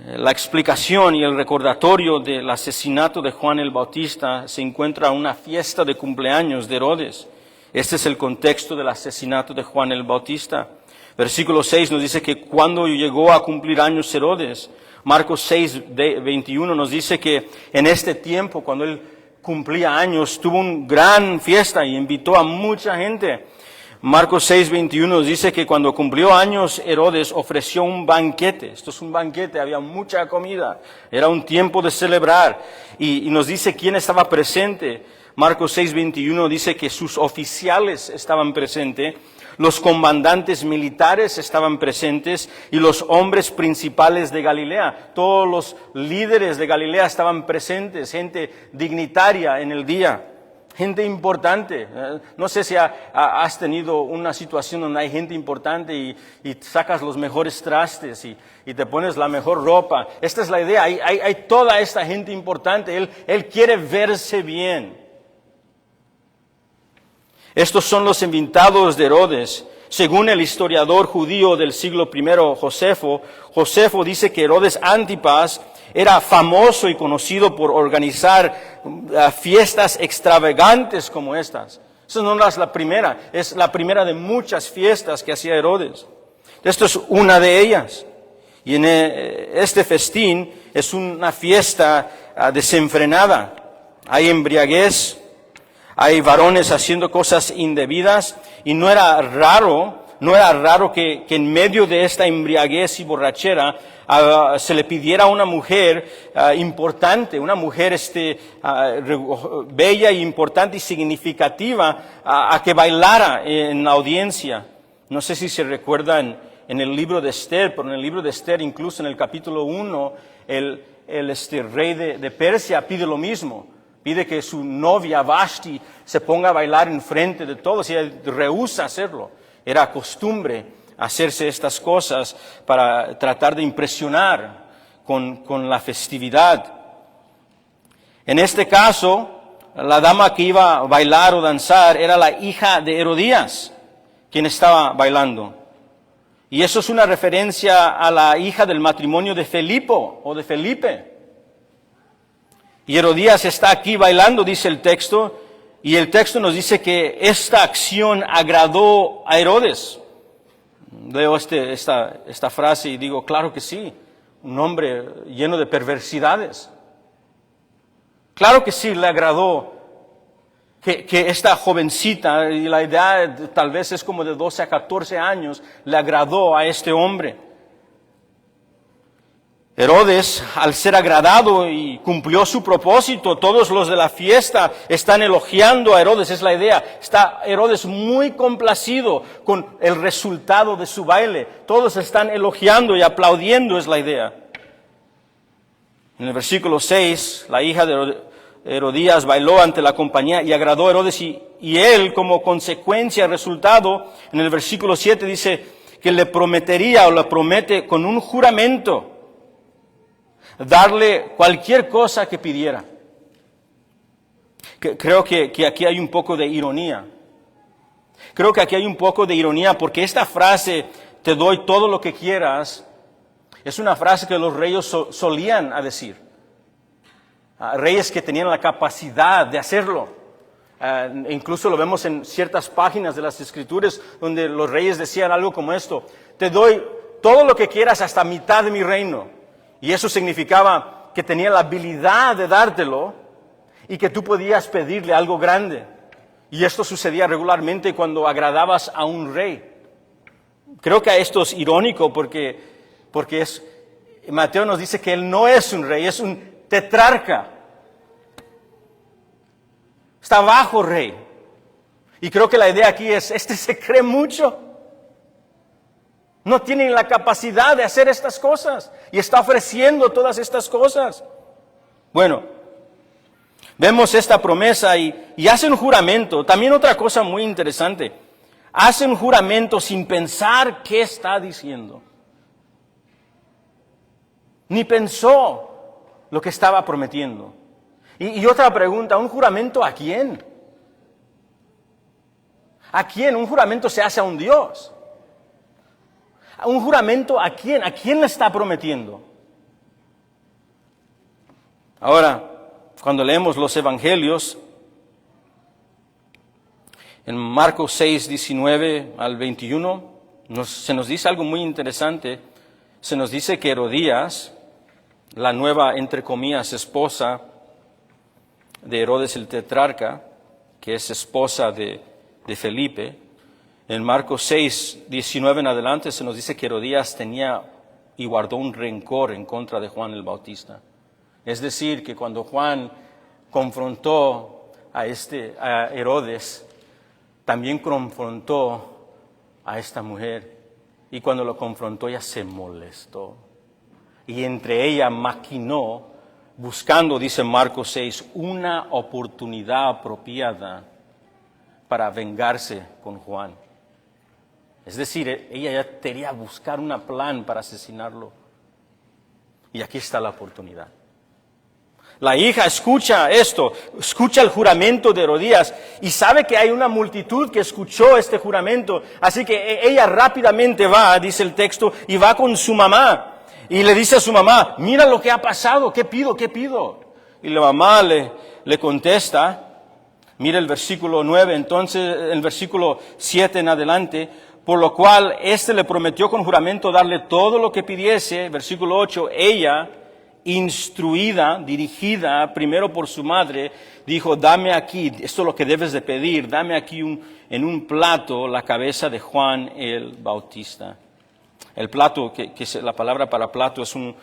La explicación y el recordatorio del asesinato de Juan el Bautista se encuentra en una fiesta de cumpleaños de Herodes. Este es el contexto del asesinato de Juan el Bautista. Versículo 6 nos dice que cuando llegó a cumplir años Herodes, Marcos 6:21 nos dice que en este tiempo, cuando él cumplía años, tuvo una gran fiesta y invitó a mucha gente. Marcos 6:21 nos dice que cuando cumplió años Herodes ofreció un banquete. Esto es un banquete, había mucha comida, era un tiempo de celebrar. Y nos dice quién estaba presente. Marcos 6:21 dice que sus oficiales estaban presentes, los comandantes militares estaban presentes y los hombres principales de Galilea. Todos los líderes de Galilea estaban presentes, gente dignitaria en el día. Gente importante. No sé si has tenido una situación donde hay gente importante y sacas los mejores trastes y te pones la mejor ropa. Esta es la idea. Hay toda esta gente importante. Él quiere verse bien. Estos son los invitados de Herodes. Según el historiador judío del siglo I, Josefo dice que Herodes Antipas era famoso y conocido por organizar fiestas extravagantes como estas. Esa no es la primera, es la primera de muchas fiestas que hacía Herodes. Esto es una de ellas. Y en este festín es una fiesta desenfrenada. Hay embriaguez, hay varones haciendo cosas indebidas y no era raro que en medio de esta embriaguez y borrachera se le pidiera a una mujer importante, una mujer bella y importante y significativa a que bailara en la audiencia. No sé si se recuerdan en el libro de Esther, pero en el libro de Esther, incluso en el capítulo 1, el rey de Persia pide lo mismo. Pide que su novia Vashti se ponga a bailar enfrente de todos y ella rehúsa hacerlo. Era costumbre hacerse estas cosas para tratar de impresionar con la festividad. En este caso, la dama que iba a bailar o danzar era la hija de Herodías, quien estaba bailando. Y eso es una referencia a la hija del matrimonio de Felipo o de Felipe. Y Herodías está aquí bailando, dice el texto, y el texto nos dice que esta acción agradó a Herodes. Leo esta frase y digo, claro que sí, un hombre lleno de perversidades. Claro que sí, le agradó que esta jovencita, y la edad tal vez es como de 12 a 14 años, le agradó a este hombre. Herodes, al ser agradado y cumplió su propósito, todos los de la fiesta están elogiando a Herodes, es la idea. Está Herodes muy complacido con el resultado de su baile. Todos están elogiando y aplaudiendo, es la idea. En el versículo 6, la hija de Herodías bailó ante la compañía y agradó a Herodes y él, como consecuencia, resultado, en el versículo 7 dice que le prometería o le promete con un juramento darle cualquier cosa que pidiera. Creo que aquí hay un poco de ironía. Creo que aquí hay un poco de ironía porque esta frase, te doy todo lo que quieras, es una frase que los reyes solían a decir. Reyes que tenían la capacidad de hacerlo. Incluso lo vemos en ciertas páginas de las Escrituras donde los reyes decían algo como esto: te doy todo lo que quieras hasta mitad de mi reino. Y eso significaba que tenía la habilidad de dártelo, y que tú podías pedirle algo grande. Y esto sucedía regularmente cuando agradabas a un rey. Creo que esto es irónico porque Mateo nos dice que él no es un rey, es un tetrarca. Está bajo rey. Y creo que la idea aquí es, se cree mucho. No tiene la capacidad de hacer estas cosas. Y está ofreciendo todas estas cosas. Bueno, vemos esta promesa y hace un juramento. También otra cosa muy interesante. Hace un juramento sin pensar qué está diciendo. Ni pensó lo que estaba prometiendo. Y otra pregunta, ¿un juramento a quién? ¿A quién? Un juramento se hace a un Dios. ¿Un juramento a quién? ¿A quién le está prometiendo? Ahora, cuando leemos los evangelios, en Marcos 6, 19 al 21, se nos dice algo muy interesante. Se nos dice que Herodías, la nueva, entre comillas, esposa de Herodes el tetrarca, que es esposa de Felipe, en Marcos 6, 19 en adelante se nos dice que Herodías tenía y guardó un rencor en contra de Juan el Bautista. Es decir, que cuando Juan confrontó a Herodes, también confrontó a esta mujer. Y cuando lo confrontó, ella se molestó. Y entre ella maquinó, buscando, dice Marcos 6, una oportunidad apropiada para vengarse con Juan. Es decir, ella ya quería buscar un plan para asesinarlo. Y aquí está la oportunidad. La hija escucha esto, escucha el juramento de Herodías y sabe que hay una multitud que escuchó este juramento. Así que ella rápidamente va, dice el texto, y va con su mamá. Y le dice a su mamá, mira lo que ha pasado, ¿qué pido? ¿Qué pido? Y la mamá le contesta, mira el versículo 9, entonces el versículo 7 en adelante, por lo cual le prometió con juramento darle todo lo que pidiese. Versículo 8, ella, instruida, dirigida primero por su madre, dijo, dame aquí, esto es lo que debes de pedir, dame aquí en un plato la cabeza de Juan el Bautista. El plato, la palabra para plato es un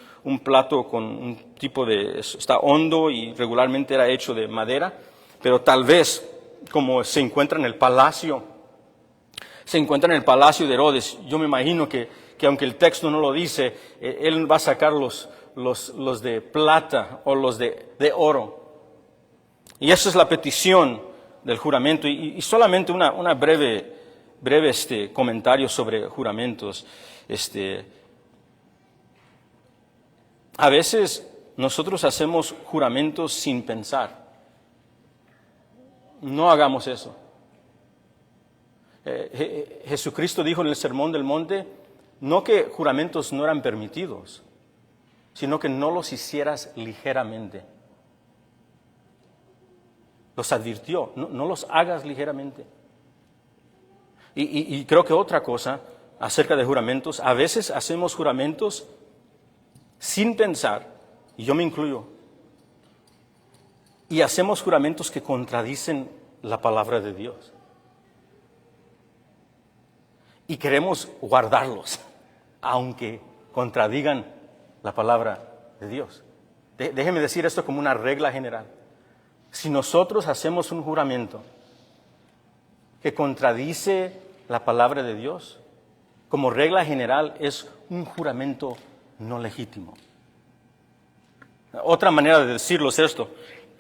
plato con un tipo está hondo y regularmente era hecho de madera, pero tal vez como se encuentra en el palacio de Herodes, yo me imagino que aunque el texto no lo dice, él va a sacar los de plata o los de oro. Y esa es la petición del juramento. Y solamente una breve comentario sobre juramentos. A veces nosotros hacemos juramentos sin pensar. No hagamos eso. Jesucristo dijo en el Sermón del Monte, no que juramentos no eran permitidos, sino que no los hicieras ligeramente. Los advirtió, no los hagas ligeramente. Y creo que otra cosa acerca de juramentos, a veces hacemos juramentos sin pensar, y yo me incluyo, y hacemos juramentos que contradicen la palabra de Dios. Y queremos guardarlos, aunque contradigan la palabra de Dios. Déjeme decir esto como una regla general. Si nosotros hacemos un juramento que contradice la palabra de Dios, como regla general es un juramento no legítimo. Otra manera de decirlo es esto.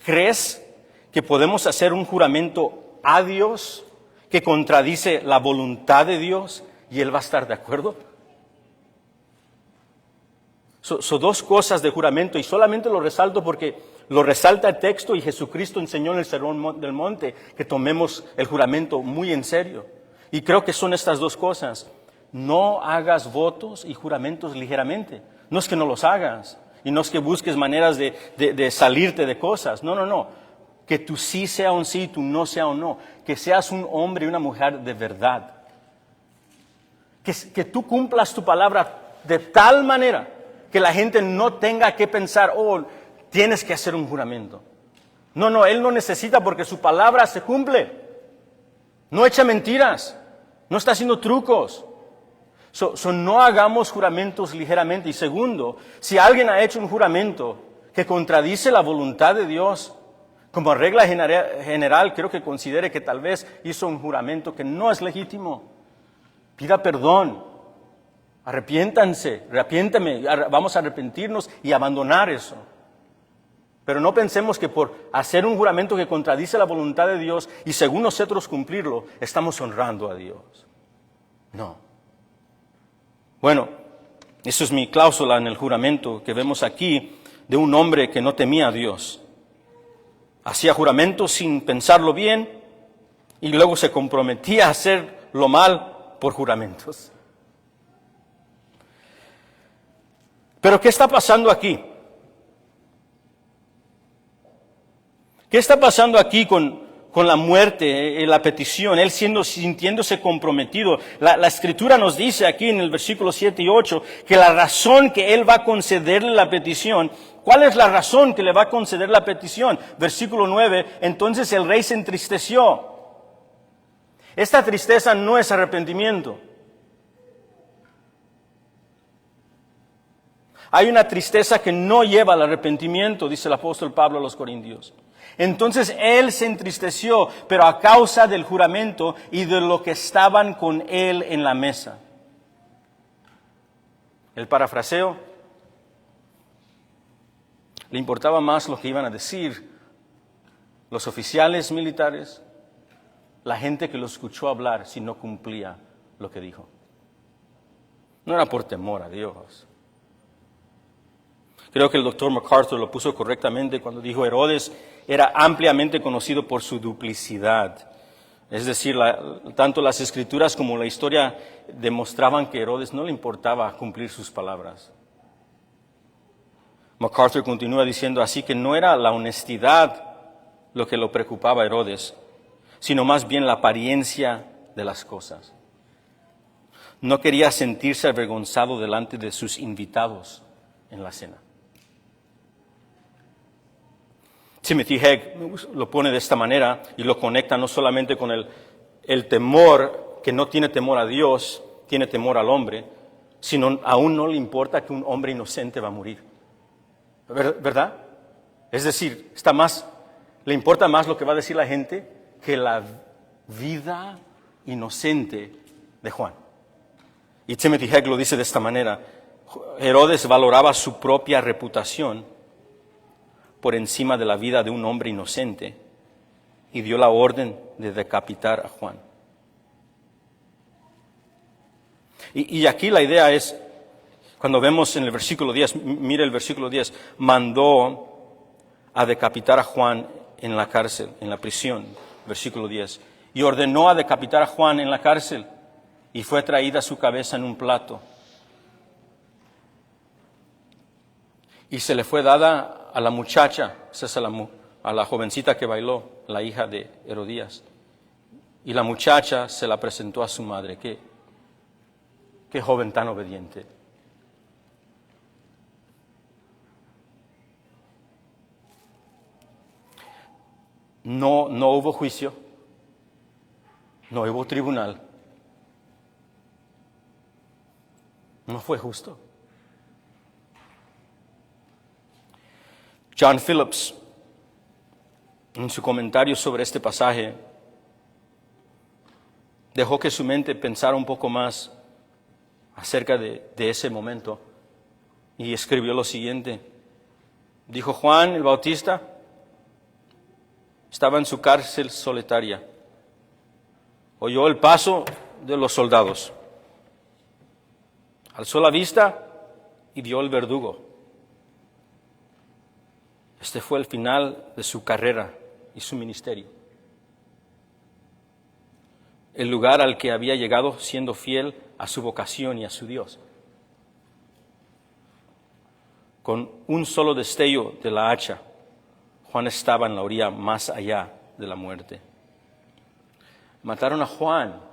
¿Crees que podemos hacer un juramento a Dios que contradice la voluntad de Dios y Él va a estar de acuerdo? Son dos cosas de juramento y solamente lo resalto porque lo resalta el texto y Jesucristo enseñó en el Sermón del Monte que tomemos el juramento muy en serio. Y creo que son estas dos cosas. No hagas votos y juramentos ligeramente. No es que no los hagas y no es que busques maneras de salirte de cosas. No. Que tu sí sea un sí, tu no sea un no. Que seas un hombre y una mujer de verdad. Que tú cumplas tu palabra de tal manera que la gente no tenga que pensar, tienes que hacer un juramento. No, Él no necesita porque su palabra se cumple. No echa mentiras, no está haciendo trucos. No hagamos juramentos ligeramente. Y segundo, si alguien ha hecho un juramento que contradice la voluntad de Dios, como regla general, creo que considere que tal vez hizo un juramento que no es legítimo. Pida perdón, arrepiéntanse, vamos a arrepentirnos y abandonar eso. Pero no pensemos que por hacer un juramento que contradice la voluntad de Dios y según nosotros cumplirlo, estamos honrando a Dios. No. Bueno, eso es mi cláusula en el juramento que vemos aquí de un hombre que no temía a Dios. Hacía juramentos sin pensarlo bien y luego se comprometía a hacer lo mal por juramentos. Pero ¿qué está pasando aquí? ¿Qué está pasando aquí con la muerte, la petición, él sintiéndose comprometido? La Escritura nos dice aquí en el versículo 7 y 8 que la razón que él va a concederle la petición, ¿cuál es la razón que le va a conceder la petición? Versículo 9, entonces el rey se entristeció. Esta tristeza no es arrepentimiento. Hay una tristeza que no lleva al arrepentimiento, dice el apóstol Pablo a los Corintios. Entonces él se entristeció, pero a causa del juramento y de lo que estaban con él en la mesa. El parafraseo, le importaba más lo que iban a decir los oficiales militares, la gente que lo escuchó hablar si no cumplía lo que dijo. No era por temor a Dios. Creo que el doctor MacArthur lo puso correctamente cuando dijo Herodes era ampliamente conocido por su duplicidad. Es decir, tanto las escrituras como la historia demostraban que a Herodes no le importaba cumplir sus palabras. MacArthur continúa diciendo así que no era la honestidad lo que lo preocupaba a Herodes, sino más bien la apariencia de las cosas. No quería sentirse avergonzado delante de sus invitados en la cena. Timothy Hegg lo pone de esta manera y lo conecta no solamente con el temor, que no tiene temor a Dios, tiene temor al hombre, sino aún no le importa que un hombre inocente va a morir. ¿Verdad? Es decir, le importa más lo que va a decir la gente que la vida inocente de Juan. Y Timothy Hegg lo dice de esta manera: Herodes valoraba su propia reputación por encima de la vida de un hombre inocente y dio la orden de decapitar a Juan. Y aquí la idea es, cuando vemos en el versículo 10, mire el versículo 10, mandó a decapitar a Juan en la cárcel, en la prisión, versículo 10, y ordenó a decapitar a Juan en la cárcel y fue traída su cabeza en un plato. Y se le fue dada a la muchacha, esa es a la jovencita que bailó, la hija de Herodías. Y la muchacha se la presentó a su madre. Qué joven tan obediente. No hubo juicio, no hubo tribunal. No fue justo. John Phillips, en su comentario sobre este pasaje, dejó que su mente pensara un poco más acerca de ese momento y escribió lo siguiente. Dijo: Juan el Bautista estaba en su cárcel solitaria. Oyó el paso de los soldados. Alzó la vista y vio el verdugo. Este fue el final de su carrera y su ministerio. El lugar al que había llegado siendo fiel a su vocación y a su Dios. Con un solo destello de la hacha, Juan estaba en la orilla más allá de la muerte. Mataron a Juan.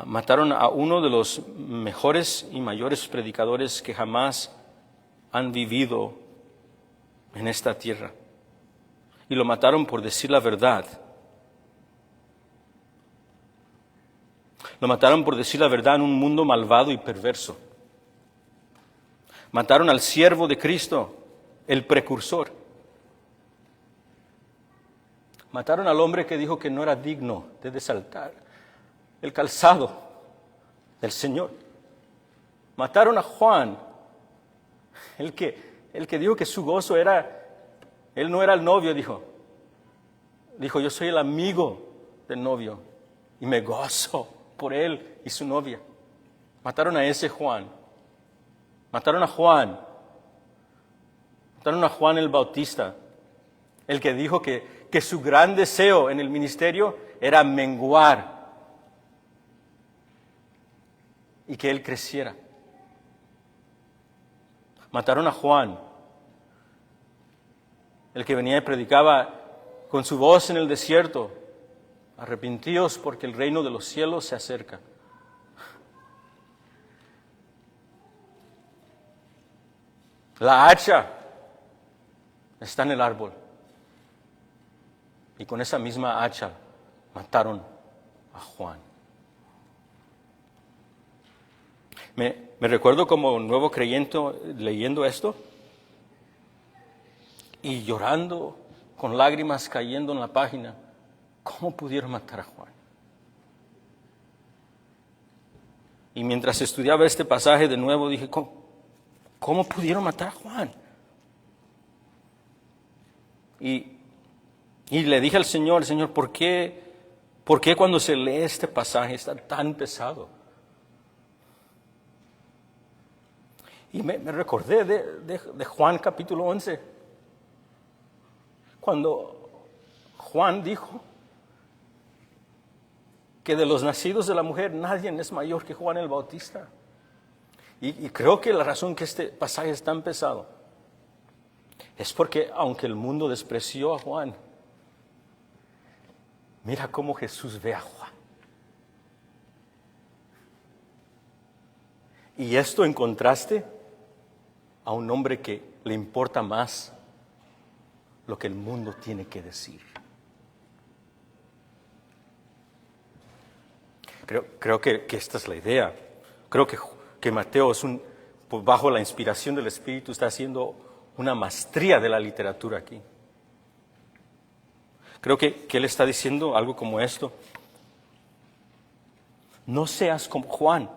Mataron a uno de los mejores y mayores predicadores que jamás han vivido en esta tierra. Y lo mataron por decir la verdad. Lo mataron por decir la verdad en un mundo malvado y perverso. Mataron al siervo de Cristo, el precursor. Mataron al hombre que dijo que no era digno de desatar el calzado del Señor. Mataron a Juan, el que dijo que su gozo era, él no era el novio, dijo, yo soy el amigo del novio y me gozo por él y su novia. Mataron a ese Juan. Mataron a Juan. Mataron a Juan el Bautista, el que dijo que su gran deseo en el ministerio era menguar y que él creciera. Mataron a Juan, el que venía y predicaba con su voz en el desierto: arrepentíos porque el reino de los cielos se acerca. La hacha está en el árbol. Y con esa misma hacha mataron a Juan. Me recuerdo como un nuevo creyente leyendo esto y llorando, con lágrimas cayendo en la página. ¿Cómo pudieron matar a Juan? Y mientras estudiaba este pasaje de nuevo dije, ¿cómo pudieron matar a Juan? Y le dije al Señor, ¿por qué cuando se lee este pasaje está tan pesado? Y me recordé de Juan capítulo 11, cuando Juan dijo que de los nacidos de la mujer nadie es mayor que Juan el Bautista. Y creo que la razón que este pasaje es tan pesado es porque aunque el mundo despreció a Juan, mira cómo Jesús ve a Juan. Y esto en contraste a un hombre que le importa más lo que el mundo tiene que decir. Creo que esta es la idea. Creo que Mateo bajo la inspiración del Espíritu está haciendo una maestría de la literatura aquí. Creo que él está diciendo algo como esto: no seas como Juan,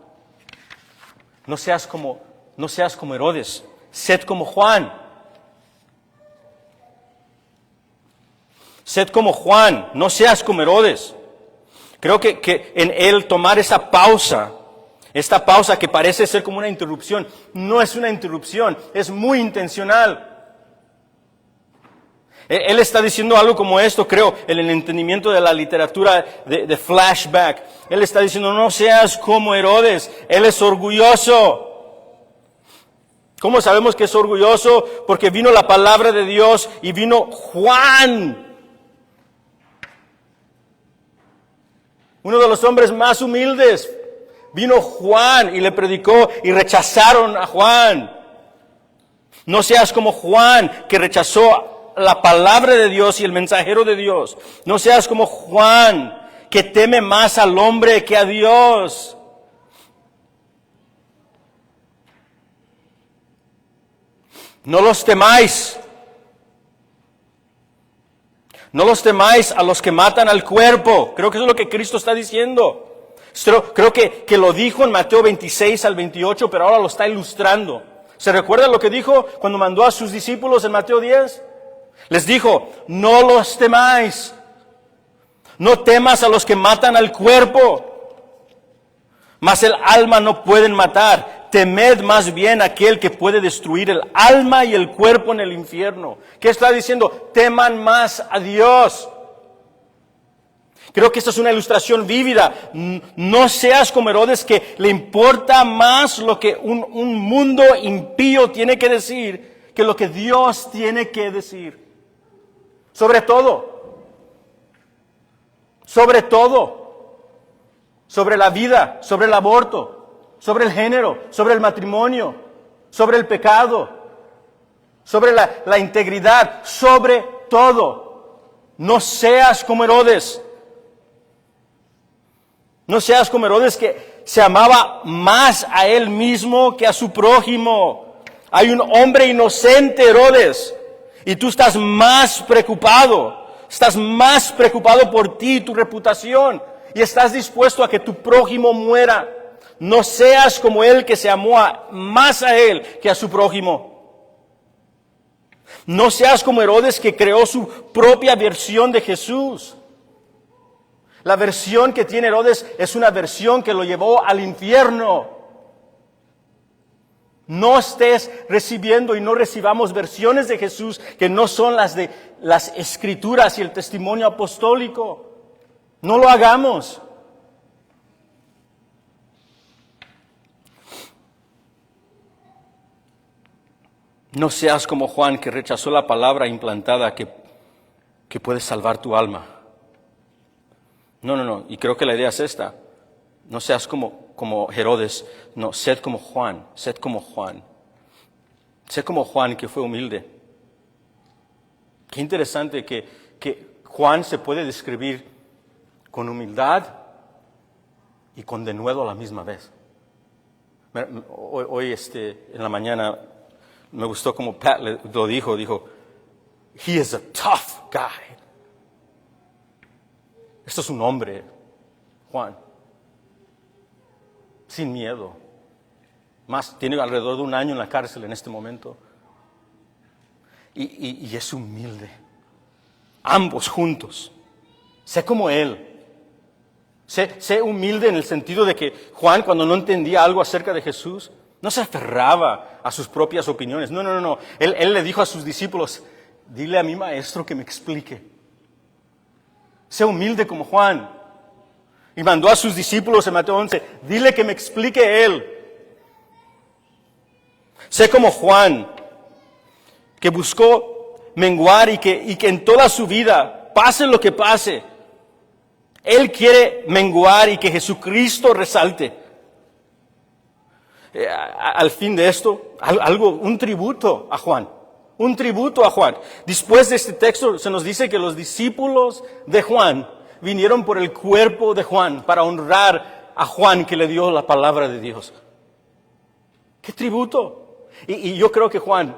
no seas como Herodes, sed como Juan. Sed como Juan, no seas como Herodes. Creo que en él tomar esta pausa que parece ser como una interrupción, no es una interrupción, es muy intencional. Él está diciendo algo como esto, creo, en el entendimiento de la literatura de flashback. Él está diciendo, no seas como Herodes, él es orgulloso. ¿Cómo sabemos que es orgulloso? Porque vino la palabra de Dios y vino Juan, uno de los hombres más humildes. Vino Juan y le predicó y rechazaron a Juan. No seas como Juan, que rechazó la palabra de Dios y el mensajero de Dios. No seas como Juan, que teme más al hombre que a Dios. No los temáis. No los temáis a los que matan al cuerpo. Creo que eso es lo que Cristo está diciendo. Creo que lo dijo en Mateo 26 al 28, pero ahora lo está ilustrando. ¿Se recuerda lo que dijo cuando mandó a sus discípulos en Mateo 10? Les dijo, no los temáis. No temas a los que matan al cuerpo, mas el alma no pueden matar. Temed más bien a aquel que puede destruir el alma y el cuerpo en el infierno. ¿Qué está diciendo? Teman más a Dios. Creo que esta es una ilustración vívida. No seas como Herodes, que le importa más lo que un mundo impío tiene que decir que lo que Dios tiene que decir. Sobre todo, sobre la vida, sobre el aborto, sobre el género, sobre el matrimonio, sobre el pecado, sobre la integridad, sobre todo. No seas como Herodes. No seas como Herodes, que se amaba más a él mismo que a su prójimo. Hay un hombre inocente, Herodes, y tú estás más preocupado. Estás más preocupado por ti y tu reputación, y estás dispuesto a que tu prójimo muera. No seas como él, que se amó más a él que a su prójimo. No seas como Herodes, que creó su propia versión de Jesús. La versión que tiene Herodes es una versión que lo llevó al infierno. No estés recibiendo y no recibamos versiones de Jesús que no son las de las Escrituras y el testimonio apostólico. No lo hagamos. No seas como Juan, que rechazó la palabra implantada que puede salvar tu alma. No. Y creo que la idea es esta. No seas como Herodes. No, sed como Juan. Sed como Juan. Sed como Juan, que fue humilde. Qué interesante que Juan se puede describir con humildad y con denuedo a la misma vez. Hoy en la mañana me gustó como Pat lo dijo, he is a tough guy. Esto es un hombre, Juan, sin miedo. Tiene alrededor de 1 año en la cárcel en este momento. Y es humilde. Ambos juntos. Sé como él. Sé humilde en el sentido de que Juan, cuando no entendía algo acerca de Jesús, no se aferraba a sus propias opiniones. No. Él le dijo a sus discípulos, dile a mi maestro que me explique. Sé humilde como Juan. Y mandó a sus discípulos en Mateo 11, dile que me explique él. Sé como Juan, que buscó menguar y que en toda su vida, pase lo que pase, él quiere menguar y que Jesucristo resalte. Al fin de esto, un tributo a Juan. Un tributo a Juan. Después de este texto se nos dice que los discípulos de Juan vinieron por el cuerpo de Juan para honrar a Juan, que le dio la palabra de Dios. ¡Qué tributo! Y yo creo que Juan,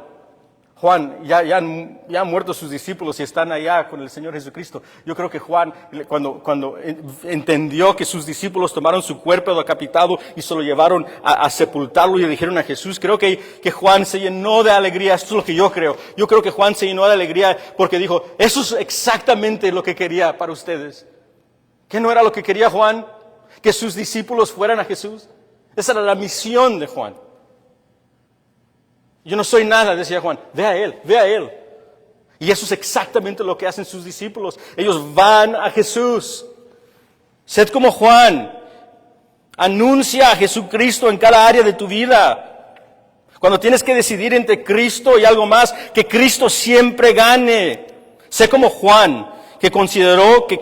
ya han muerto sus discípulos y están allá con el Señor Jesucristo. Yo creo que Juan, cuando entendió que sus discípulos tomaron su cuerpo decapitado y se lo llevaron a sepultarlo y le dijeron a Jesús, creo que Juan se llenó de alegría. Esto es lo que yo creo. Yo creo que Juan se llenó de alegría porque dijo, eso es exactamente lo que quería para ustedes. ¿Qué no era lo que quería Juan? Que sus discípulos fueran a Jesús. Esa era la misión de Juan. Yo no soy nada, decía Juan. Ve a él. Y eso es exactamente lo que hacen sus discípulos. Ellos van a Jesús. Sed como Juan. Anuncia a Jesucristo en cada área de tu vida. Cuando tienes que decidir entre Cristo y algo más, que Cristo siempre gane. Sé como Juan, que consideró que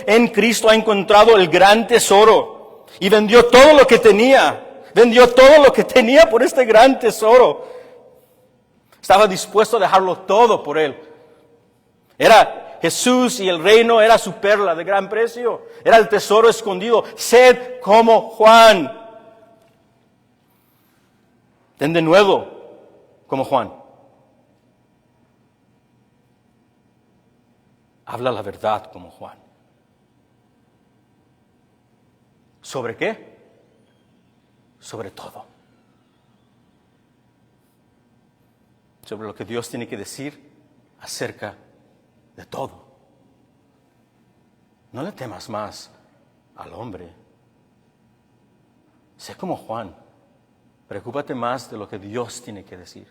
en Cristo ha encontrado el gran tesoro. Y vendió todo lo que tenía. Vendió todo lo que tenía por este gran tesoro. Estaba dispuesto a dejarlo todo por él. Era Jesús y el reino era su perla de gran precio. Era el tesoro escondido. Sed como Juan. Ten de nuevo como Juan. Habla la verdad como Juan. ¿Sobre qué? Sobre todo. Sobre lo que Dios tiene que decir acerca de todo. No le temas más al hombre. Sé como Juan. Preocúpate más de lo que Dios tiene que decir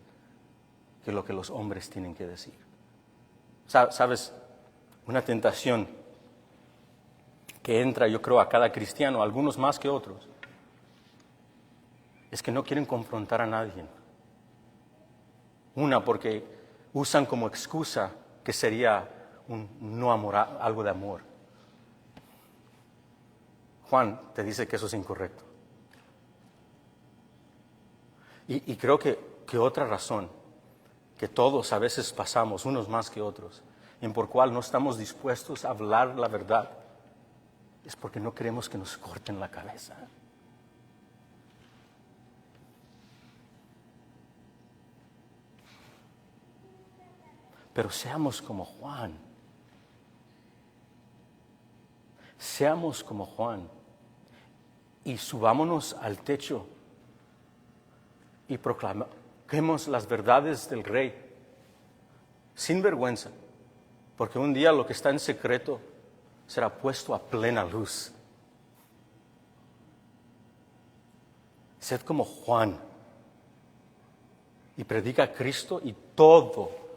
que lo que los hombres tienen que decir. ¿Sabes? Una tentación que entra, yo creo, a cada cristiano, algunos más que otros, es que no quieren confrontar a nadie. Una, porque usan como excusa que sería un no amor, algo de amor. Juan te dice que eso es incorrecto. Y creo que otra razón que todos a veces pasamos, unos más que otros, en por cual no estamos dispuestos a hablar la verdad, es porque no queremos que nos corten la cabeza. Pero seamos como Juan. Seamos como Juan. Y subámonos al techo y proclamemos las verdades del Rey sin vergüenza, porque un día lo que está en secreto será puesto a plena luz. Sed como Juan y predica a Cristo y todo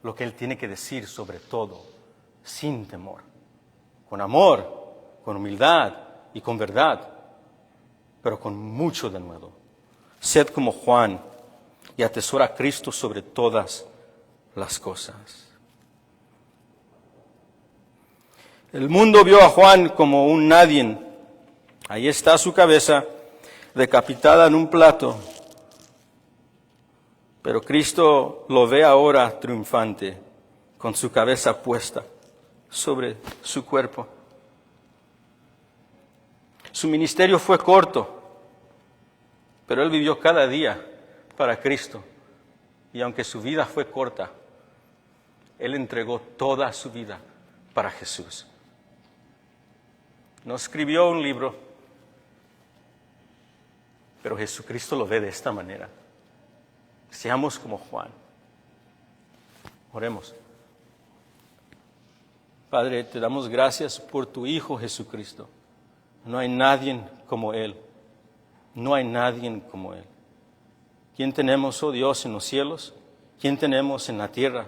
lo que Él tiene que decir sobre todo, sin temor, con amor, con humildad y con verdad, pero con mucho denuedo. Sed como Juan y atesora a Cristo sobre todas las cosas. El mundo vio a Juan como un nadie. Ahí está su cabeza decapitada en un plato. Pero Cristo lo ve ahora triunfante, con su cabeza puesta sobre su cuerpo. Su ministerio fue corto, pero Él vivió cada día para Cristo. Y aunque su vida fue corta, Él entregó toda su vida para Jesús. No escribió un libro, pero Jesucristo lo ve de esta manera. Seamos como Juan. Oremos. Padre, te damos gracias por tu Hijo Jesucristo. No hay nadie como Él. No hay nadie como Él. ¿Quién tenemos, oh Dios, en los cielos? ¿Quién tenemos en la tierra?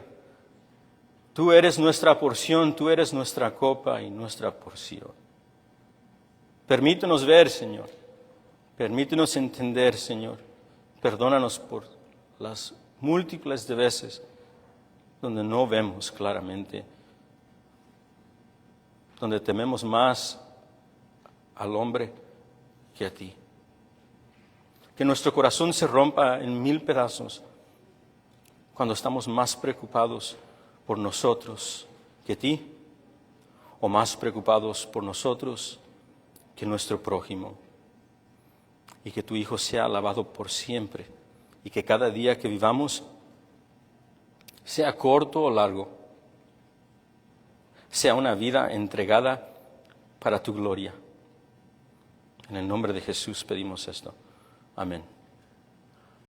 Tú eres nuestra porción, tú eres nuestra copa y nuestra porción. Permítenos ver, Señor. Permítenos entender, Señor. Perdónanos por las múltiples de veces donde no vemos claramente, donde tememos más al hombre que a ti. Que nuestro corazón se rompa en 1000 pedazos cuando estamos más preocupados por nosotros que ti, o más preocupados por nosotros que nuestro prójimo. Y que tu Hijo sea alabado por siempre, y que cada día que vivamos, sea corto o largo, sea una vida entregada para tu gloria. En el nombre de Jesús pedimos esto. Amén.